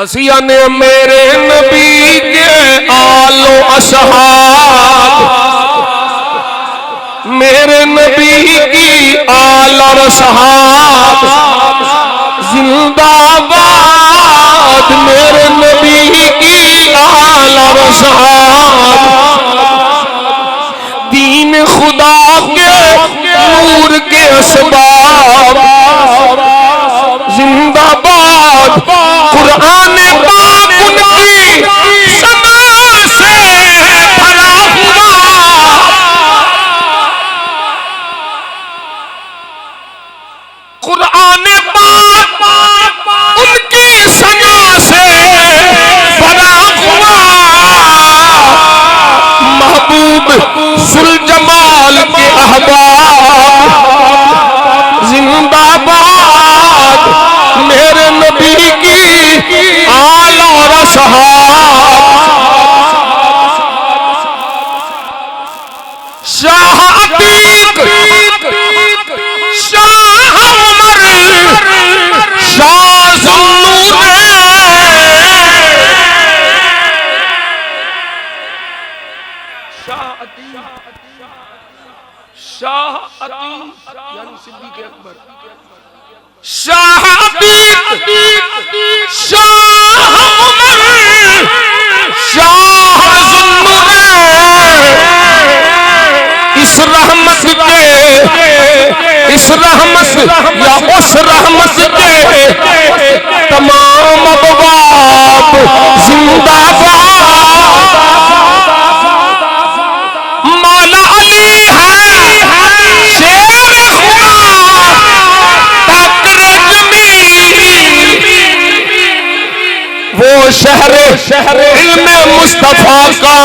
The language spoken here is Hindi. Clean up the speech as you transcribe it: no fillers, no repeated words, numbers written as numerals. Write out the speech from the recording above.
असिया ने मेरे नबी के आलो असहाब, मेरे नबी की आल और असहाब जिंदाबाद, मेरे नबी की आल और असहाब दीन खुदा के नूर के असबाब जिंदाबाद। कुरान पाक उनकी समा से भरा हुआ, कुरान पाक उनकी सना से भरा हुआ। महबूब सुलजमाल के अहबाब जिंदाबाद, मेरे नबी की आल और असहाब। शाह अतीक, शाह उमर, शाह ज़ुन्नूरैन, शाह अतीक यानी सिद्दीक़ अकबर, शाह अतीक, शाह उमर, शाह ज़ुन्नूरैन, इस रहमत या उस रहमत के तमाम अबवाब जिंदाबाद। मौला अली है शेर खुदा वो शहर इल्मे मुस्तफा का